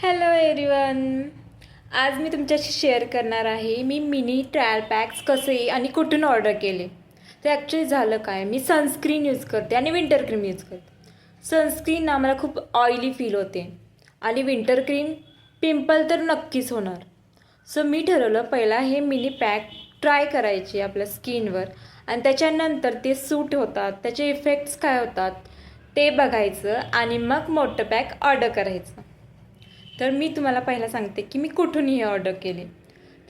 Hello everyone. आज मी तुमच्याशी share करणार आहे मी मिनी ट्रायल पॅक्स कसे आणि कुठून ऑर्डर केले. तर ॲक्च्युली झालं काय, मी सनस्क्रीन यूज करते आणि विंटर क्रीम यूज करते. सनस्क्रीन ना मला खूप ऑइली फील होते आणि विंटर क्रीम पिंपल तर नक्कीच होणार. सो मी ठरवलं पहिला हे मिनी पॅक ट्राय करायचे आपल्या स्किनवर आणि त्याच्यानंतर ते सूट होतात, त्याचे इफेक्ट्स काय होतात ते बघायचं आणि मग मोठं पॅक ऑर्डर करायचं. तर मी तुम्हाला पहिला सांगते की मी कुठून हे ऑर्डर केले.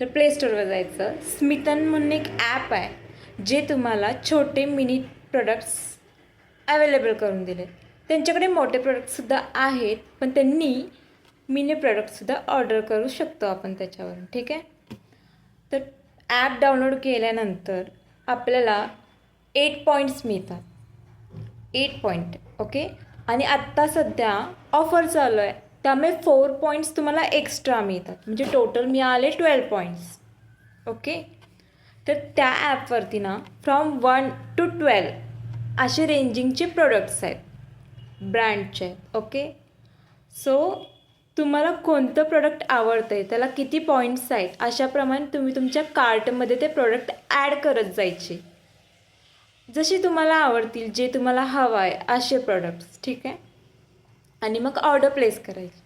तर प्ले स्टोअरवर जायचं. स्मितन म्हणून एक ॲप आहे जे तुम्हाला छोटे मिनी प्रोडक्ट्स अवेलेबल करून दिले. त्यांच्याकडे मोठे प्रोडक्टसुद्धा आहेत, पण त्यांनी मिनी प्रोडक्टसुद्धा ऑर्डर करू शकतो आपण त्याच्यावरून. ठीक आहे. तर ॲप डाउनलोड केल्यानंतर आपल्याला 8 पॉईंट्स मिळतात. 8 पॉईंट ओके. आणि आत्ता सध्या ऑफर चालू आहे, त्यामुळे 4 पॉईंट्स तुम्हाला एक्स्ट्रा मिळतात, म्हणजे टोटल मिळाले 12 पॉईंट्स. ओके. तर त्या ॲपवरती ना फ्रॉम 1 to 12 असे रेंजिंगचे प्रोडक्ट्स आहेत, ब्रँडचे आहेत. ओके. सो तुम्हाला कोणतं प्रोडक्ट आवडतं आहे, त्याला किती पॉईंट्स आहेत, अशाप्रमाणे तुम्ही तुमच्या कार्टमध्ये ते प्रोडक्ट ॲड करत जायचे, जसे तुम्हाला आवडतील, जे तुम्हाला हवं आहे असे प्रोडक्ट्स. ठीक आहे. आणि मग ऑर्डर प्लेस करायची.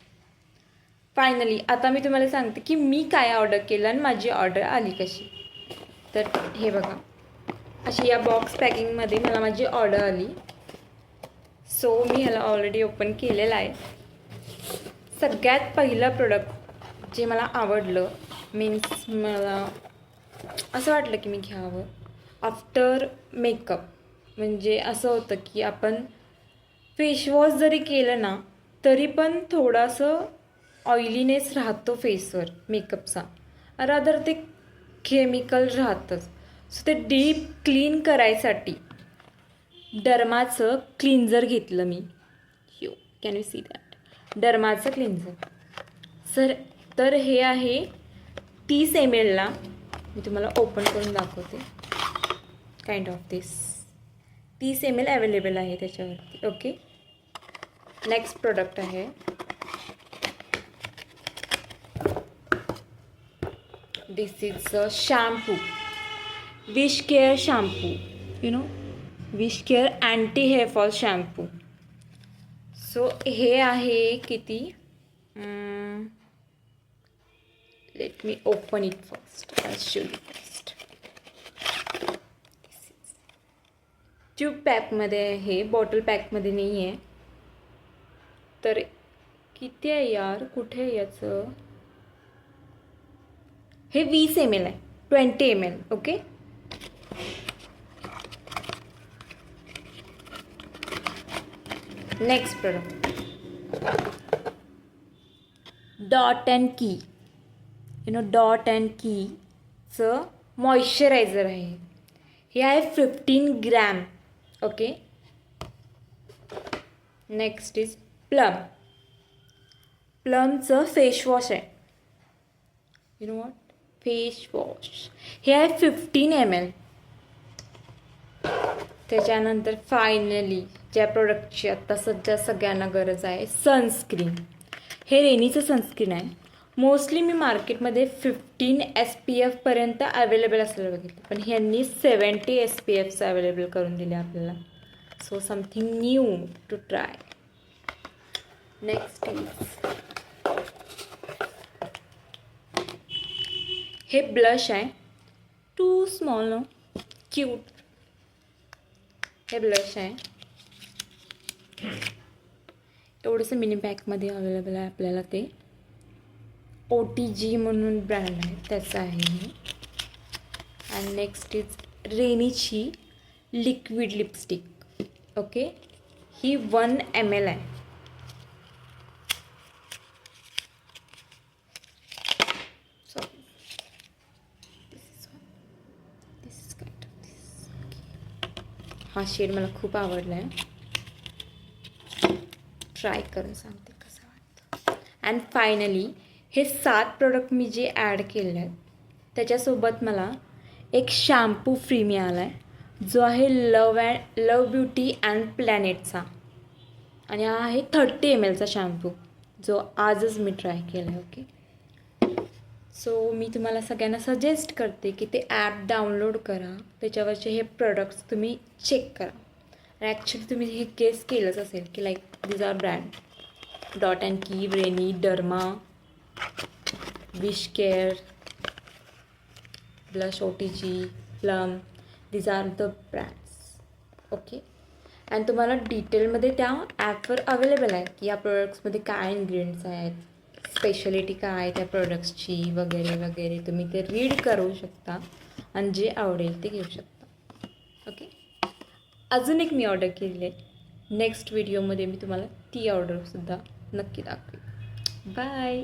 फायनली आता मी तुम्हाला सांगते की मी काय ऑर्डर केलं आणि माझी ऑर्डर आली कशी. तर हे बघा, अशी या बॉक्स पॅकिंगमध्ये मला माझी ऑर्डर आली. सो मी ह्याला ऑलरेडी ओपन केलेलं आहे. सगळ्यात पहिलं प्रोडक्ट जे मला आवडलं, मीन्स मला असं वाटलं की मी घ्यावं आफ्टर मेकअप. म्हणजे असं होतं की आपण फेसवॉश जरी केलं ना तरी पण थोडंसं ऑइलीनेस राहतो फेसवर मेकअपचा, रादर ते केमिकल राहतंच. सो ते डीप क्लीन करायसाठी डर्माचं क्लिन्झर घेतलं मी. Yo can you see that, डर्माचं क्लिन्झर. तर हे आहे 30 ml. मी तुम्हाला ओपन करून दाखवते. Kind of this 30 ml available आहे त्याच्यावरती. ओके. नेक्स्ट प्रोडक्ट आहे this is a shampoo, Wishcare shampoo. You know, Wishcare anti hair fall shampoo. So हे आहे किती, let me open it first. I show you first. Tube पॅकमध्ये आहे, bottle पॅकमध्ये नाही आहे. तर किती आहे यार, कुठे आहे याचं, हे 20 ml आहे, 20 ml. Okay. Next product Dot and Key. You know, Dot and कीचं मॉइश्चरायझर आहे. हे आहे 15 ग्रॅम. ओके. नेक्स्ट इज प्लमचं फेसवॉश आहे. You know what, face wash. हे आहे 15 ml. त्याच्यानंतर फायनली ज्या प्रोडक्टची आत्ता सध्या सगळ्यांना गरज आहे, सनस्क्रीन. हे रेनीचं सनस्क्रीन आहे. मोस्टली मी मार्केटमध्ये 15 SPF पर्यंत अवेलेबल असलेलं बघितलं, पण ह्यांनी 70 SPFचं अवेलेबल करून दिले आपल्याला. So something new to try. Next is हे ब्लश आहे. Too small no, cute. हे ब्लश आहे, एवढंसं मिनी पॅकमध्ये अवेलेबल आहे आपल्याला. ते OTG म्हणून ब्रँड आहे, त्याचं आहे हे. आणि नेक्स्ट इज रेनीची लिक्विड लिपस्टिक. ओके. ही 1 ml आहे. हा शेड मला खूप आवडला आहे, ट्राय करून सांगते कसं वाटतं. अँड फायनली हे 7 प्रोडक्ट मी जे ॲड केले आहेत त्याच्यासोबत मला एक शॅम्पू फ्री मिळाला आहे, जो आहे लव ब्युटी अँड प्लॅनेटचा. आणि हा आहे 30 ml चा शॅम्पू, जो आजच मी ट्राय केला आहे. ओके, सो मी तुम्हाला सगळ्यांना सजेस्ट करते की ते ॲप डाउनलोड करा, त्याच्यावरचे हे प्रोडक्ट्स तुम्ही चेक करा. ॲक्च्युली तुम्ही हे गेस केलंच असेल की like these are brand Dot and Key, Renee, Derma, Wishcare, blush OTG, Plum, these are the brands. Okay, आणि तुम्हाला डिटेलमध्ये त्या ॲपवर अवेलेबल आहे की या प्रोडक्ट्समध्ये काय इन्ग्रेडियंट्स आहेत, स्पेशलिटी काय आहे त्या प्रोडक्ट्सची वगैरे वगैरे. तुम्ही ते रीड करू शकता आणि जे आवडेल ते घेऊ शकता. ओके, अजून एक मी ऑर्डर केलेली आहे. नेक्स्ट व्हिडिओमध्ये मी तुम्हाला ती ऑर्डरसुद्धा नक्की दाखवेन. बाय.